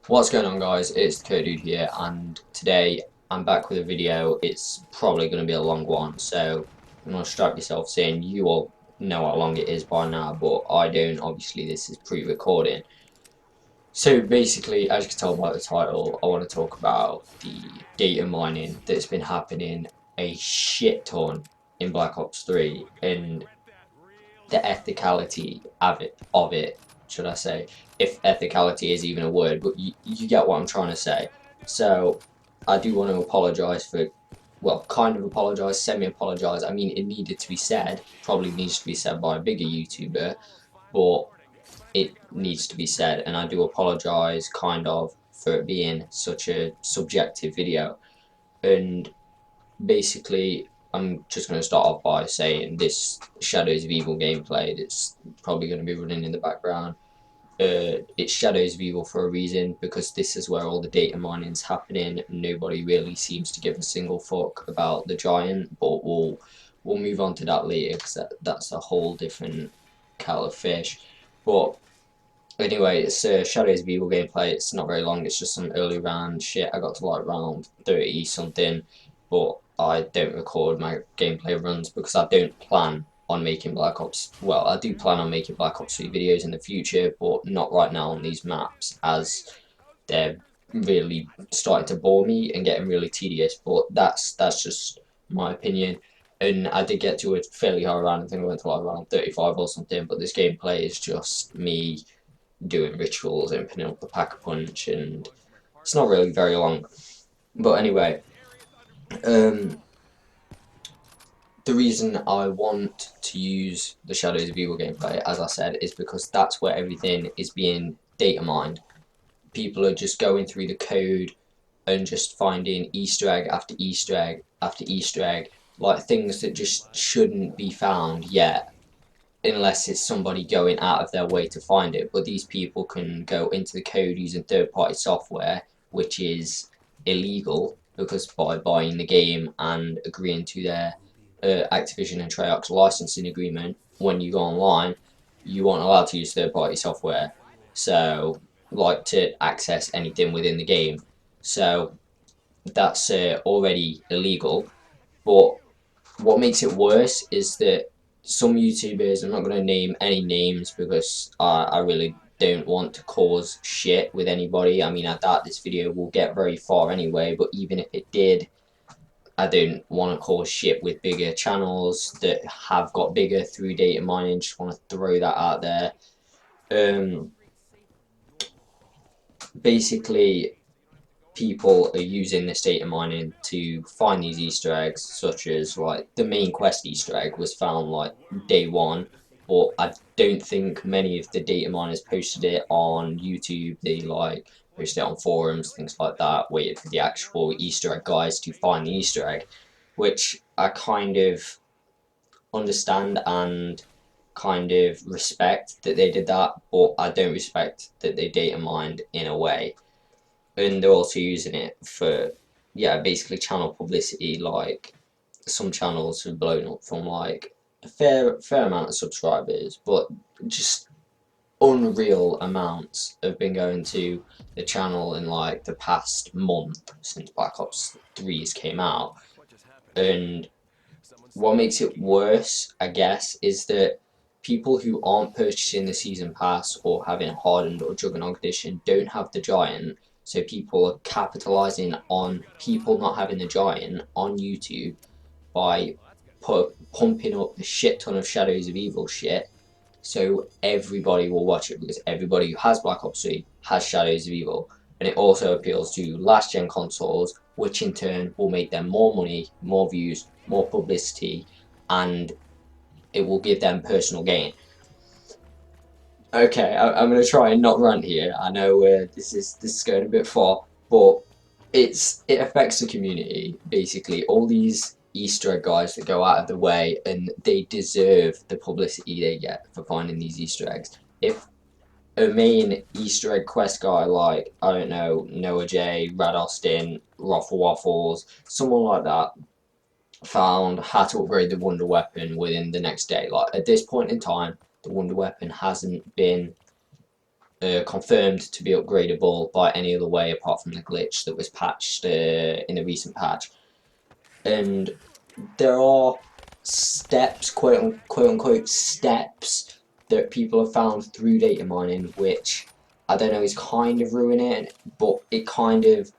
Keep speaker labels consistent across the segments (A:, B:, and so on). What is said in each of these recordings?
A: What's going on, guys? It's the Dude here, and today I'm back with a video. It's probably going to be a long one, so I'm going to strap yourselves in. You all know how long it is by now, but I don't. Obviously, this is pre-recording. So basically, as you can tell by the title, I want to talk about the data mining that's been happening a shit ton in Black Ops 3 and the ethicality of it, should I say, if ethicality is even a word, but you get what I'm trying to say. So I do want to apologise for, well, kind of apologise, semi-apologise. I mean, it needed to be said, probably needs to be said by a bigger YouTuber, but it needs to be said, and I do apologise kind of for it being such a subjective video. And basically, I'm just going to start off by saying this Shadows of Evil gameplay that's probably going to be running in the background. It's Shadows of Evil for a reason, because this is where all the data mining's happening. Nobody really seems to give a single fuck about the giant, but we'll move on to that later because that's a whole different kettle of fish. But anyway, it's Shadows of Evil gameplay. It's not very long. It's just some early round shit. I got to like round 30 something, but I don't record my gameplay runs because I don't plan on making Black Ops. Well, I do plan on making Black Ops 3 videos in the future, but not right now on these maps as they're really starting to bore me and getting really tedious. But that's just my opinion. And I did get to a fairly high round. I think I went to like around 35 or something. But this gameplay is just me doing rituals, opening up the pack-a-punch, and it's not really very long. But anyway, um, the reason I want to use the Shadows of Evil gameplay, as I said, is because that's where everything is being data mined. People are just going through the code and just finding Easter egg after Easter egg after Easter egg, like things that just shouldn't be found yet, unless it's somebody going out of their way to find it. But these people can go into the code using third-party software, which is illegal because by buying the game and agreeing to their Activision and Treyarch licensing agreement, when you go online, you aren't allowed to use third-party software. So, like to access anything within the game. So that's already illegal. But what makes it worse is that some YouTubers, I'm not going to name any names because I really don't want to cause shit with anybody. I mean, I doubt this video will get very far anyway, but even if it did, I don't want to cause shit with bigger channels that have got bigger through data mining. Just want to throw that out there. Um, Basically, people are using this data mining to find these Easter eggs, such as like the main quest Easter egg was found like day one, but I don't think many of the data miners posted it on YouTube. They like posted it on forums, things like that, waited for the actual Easter egg guys to find the Easter egg, which I kind of understand and kind of respect that they did that, but I don't respect that they data mined in a way, and they're also using it for, yeah, basically channel publicity. Like some channels have blown up from like a fair amount of subscribers, but just unreal amounts have been going to the channel in like the past month since Black Ops 3's came out. And what makes it worse, I guess, is that people who aren't purchasing the season pass or having hardened or juggernaut edition don't have the giant, so people are capitalizing on people not having the giant on YouTube by pumping up a shit ton of Shadows of Evil shit, so everybody will watch it because everybody who has Black Ops 3 has Shadows of Evil, and it also appeals to last gen consoles, which in turn will make them more money, more views, more publicity, and it will give them personal gain. Okay, I'm gonna try and not rant here. I know this is going a bit far, but it affects the community basically. All these Easter egg guys that go out of the way and they deserve the publicity they get for finding these Easter eggs. If a main Easter egg quest guy like, I don't know, Noah J, Rad Austin, Raffle Waffles, someone like that found how to upgrade the Wonder Weapon within the next day. Like at this point in time, the Wonder Weapon hasn't been confirmed to be upgradable by any other way apart from the glitch that was patched in the recent patch. And there are steps, quote unquote steps, that people have found through data mining, which I don't know is kind of ruining it, but it kind of,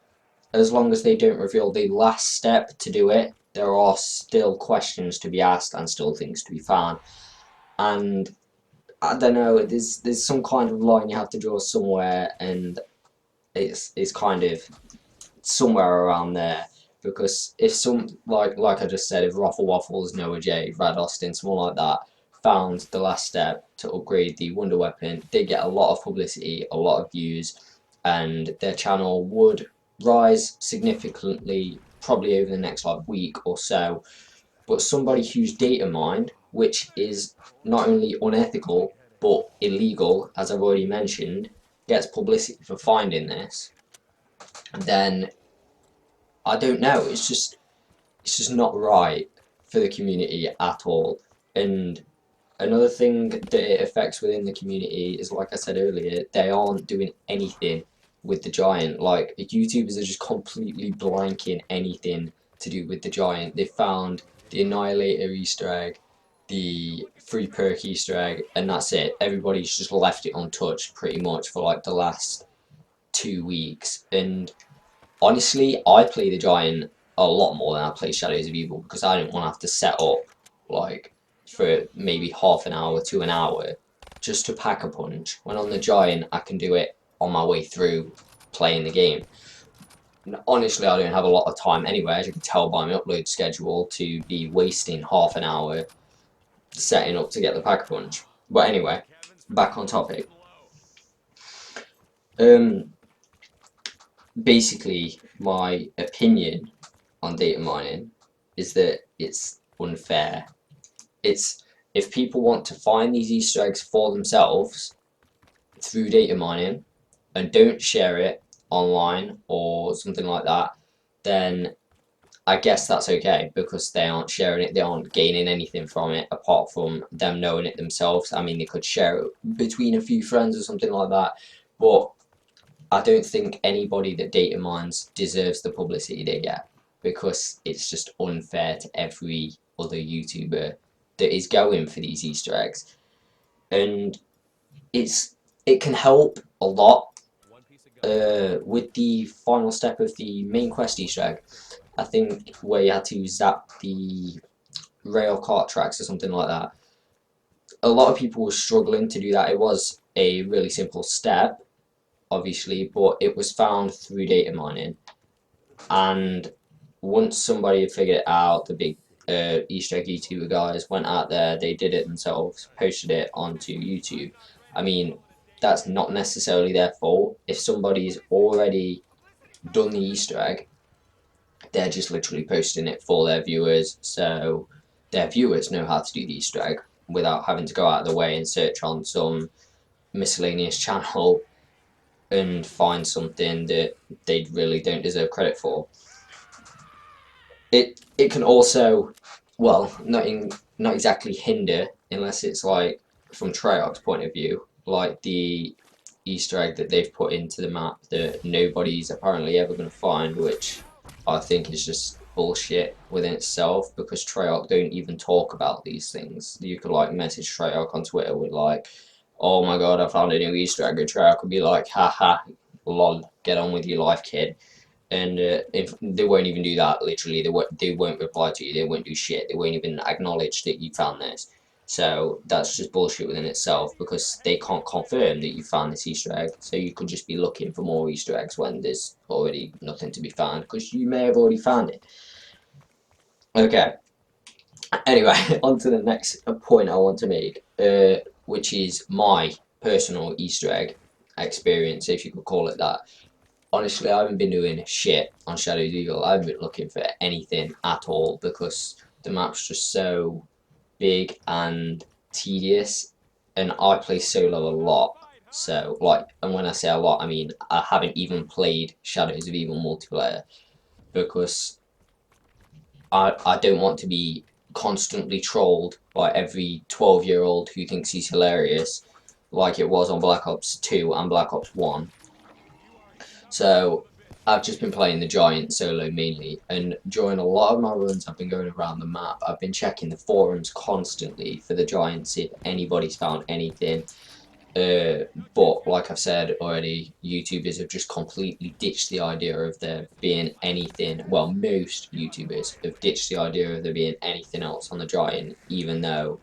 A: as long as they don't reveal the last step to do it, there are still questions to be asked and still things to be found. And I don't know, there's some kind of line you have to draw somewhere, and it's kind of somewhere around there. Because if some, like I just said, if Raffle Waffles, Noah J, Rad Austin, someone like that found the last step to upgrade the Wonder Weapon, they get a lot of publicity, a lot of views, and their channel would rise significantly probably over the next like week or so. But somebody who's data mined, which is not only unethical but illegal, as I've already mentioned, gets publicity for finding this, then I don't know. It's just not right for the community at all. And another thing that it affects within the community is, like I said earlier, they aren't doing anything with the giant. Like, YouTubers are just completely blanking anything to do with the giant. They found the Annihilator Easter egg, the free perk Easter egg, and that's it. Everybody's just left it untouched pretty much for like the last 2 weeks. And honestly, I play the giant a lot more than I play Shadows of Evil because I didn't want to have to set up like for maybe half an hour to an hour just to pack a punch. When on the giant, I can do it on my way through playing the game. Honestly, I don't have a lot of time anyway, as you can tell by my upload schedule, to be wasting half an hour setting up to get the pack a punch. But anyway, back on topic. Um, Basically, my opinion on data mining is that it's unfair. It's, if people want to find these Easter eggs for themselves through data mining and don't share it online or something like that, then I guess that's okay because they aren't sharing it, they aren't gaining anything from it apart from them knowing it themselves. I mean, they could share it between a few friends or something like that, but I don't think anybody that data mines deserves the publicity they get because it's just unfair to every other YouTuber that is going for these Easter eggs. And it can help a lot with the final step of the main quest Easter egg. I think where you had to zap the rail cart tracks or something like that. A lot of people were struggling to do that. It was a really simple step, obviously, but it was found through data mining. And once somebody had figured it out, the big Easter egg YouTuber guys went out there, they did it themselves, posted it onto YouTube. I mean, that's not necessarily their fault. If somebody's already done the Easter egg, they're just literally posting it for their viewers, so their viewers know how to do the Easter egg without having to go out of the way and search on some miscellaneous channel and find something that they really don't deserve credit for. It can also, well, not exactly hinder unless it's like from Treyarch's point of view, like the Easter egg that they've put into the map that nobody's apparently ever going to find, which I think is just bullshit within itself because Treyarch don't even talk about these things. You could like message Treyarch on Twitter with like, "Oh my god, I found a new Easter egg," and Treyarch would be like, "Haha, lol, get on with your life, kid." And if they won't even do that, literally, they won't reply to you. They won't do shit. They won't even acknowledge that you found this. So that's just bullshit within itself because they can't confirm that you found this Easter egg. So you could just be looking for more Easter eggs when there's already nothing to be found because you may have already found it. Okay. Anyway, on to the next point I want to make, which is my personal Easter egg experience, if you could call it that. Honestly, I haven't been doing shit on Shadows of Evil. I haven't been looking for anything at all because the map's just so big and tedious, and I play solo a lot. So, like, and when I say a lot, I mean I haven't even played Shadows of Evil multiplayer because I don't want to be constantly trolled by every 12-year-old who thinks he's hilarious like it was on Black Ops 2 and Black Ops 1. So I've just been playing the Giant solo mainly, and during a lot of my runs I've been going around the map. I've been checking the forums constantly for the Giant, see if anybody's found anything. But like I've said already, YouTubers have just completely ditched the idea of there being anything. Well, most YouTubers have ditched the idea of there being anything else on the Giant, even though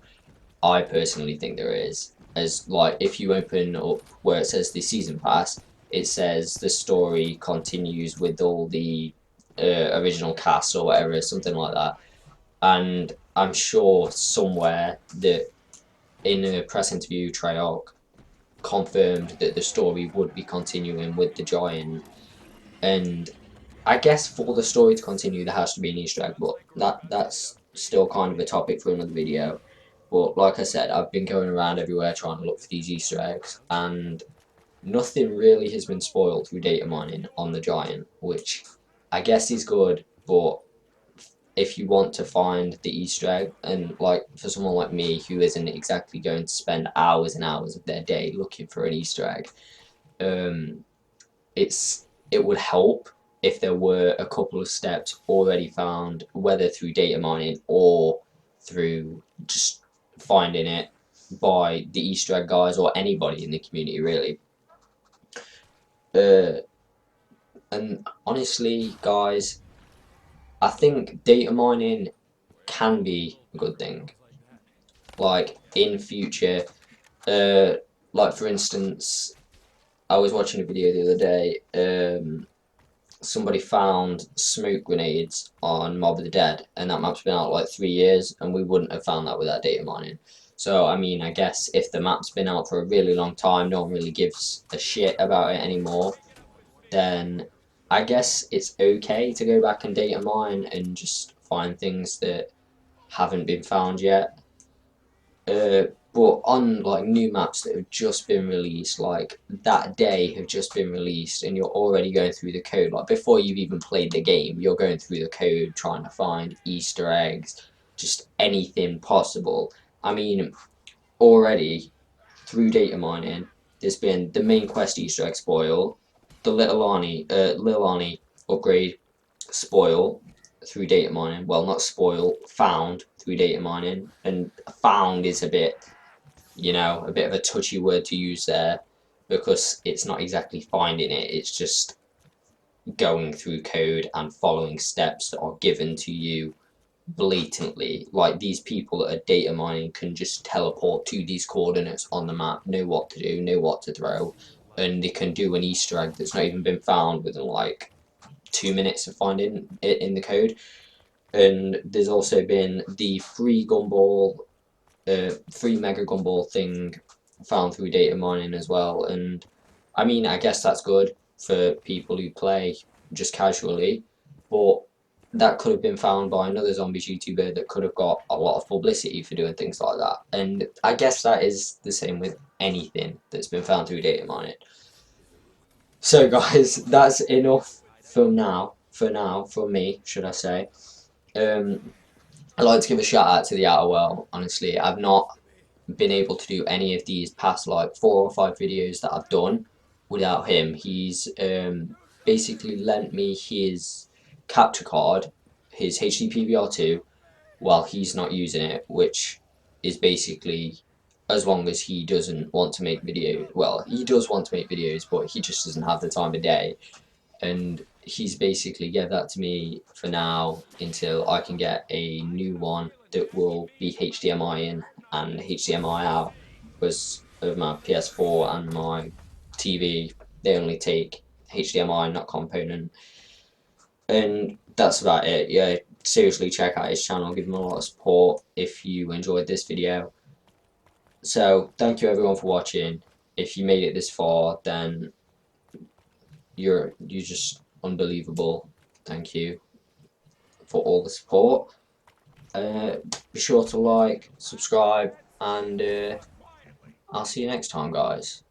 A: I personally think there is. As like if you open up where it says the season pass, it says the story continues with all the original cast or whatever, something like that. And I'm sure somewhere that in a press interview, Treyarch confirmed that the story would be continuing with the Giant. And I guess for the story to continue, there has to be an Easter egg, but that's still kind of a topic for another video. But like I said, I've been going around everywhere trying to look for these Easter eggs, and nothing really has been spoiled through data mining on the Giant, which I guess is good, but if you want to find the Easter egg, and like for someone like me who isn't exactly going to spend hours and hours of their day looking for an Easter egg, um, it would help if there were a couple of steps already found, whether through data mining or through just finding it by the Easter egg guys or anybody in the community really. Uh, and honestly, guys, I think data mining can be a good thing. Like in future, uh, like for instance, I was watching a video the other day. Somebody found smoke grenades on Mob of the Dead, and that map's been out like 3 years, and we wouldn't have found that without data mining. So, I mean, I guess if the map's been out for a really long time, no one really gives a shit about it anymore, then I guess it's okay to go back and data mine and just find things that haven't been found yet. Uh, but on like new maps that have just been released, like that day have just been released, and you're already going through the code. Like before you've even played the game, you're going through the code trying to find Easter eggs, just anything possible. I mean, already through data mining, there's been the main quest Easter egg spoil, the Lil Arnie upgrade spoil through data mining. Well, not spoil, found through data mining, and found is a bit, a bit of a touchy word to use there because it's not exactly finding it, it's just going through code and following steps that are given to you blatantly. Like these people that are data mining can just teleport to these coordinates on the map, know what to do, know what to throw, and they can do an Easter egg that's not even been found within like 2 minutes of finding it in the code. And there's also been the free gumball free Mega Gumball thing found through data mining as well. And I mean, I guess that's good for people who play just casually, but that could have been found by another zombies YouTuber that could have got a lot of publicity for doing things like that. And I guess that is the same with anything that's been found through data mining. So guys, that's enough for now. For now, from me, should I say? Um, I'd like to give a shout out to the Outer Well. Honestly, I've not been able to do any of these past like 4 or 5 videos that I've done without him. He's basically lent me his capture card, his HD PVR2, while he's not using it, which is basically as long as he doesn't want to make videos. Well, he does want to make videos, but he just doesn't have the time of day. And he's basically gave that to me for now until I can get a new one that will be HDMI in and HDMI out, because of my PS4 and my TV, they only take HDMI, not component. And that's about it. Yeah, seriously check out his channel, give him a lot of support if you enjoyed this video. So thank you everyone for watching. If you made it this far, then you're just unbelievable. Thank you for all the support. Be sure to like, subscribe, and I'll see you next time, guys.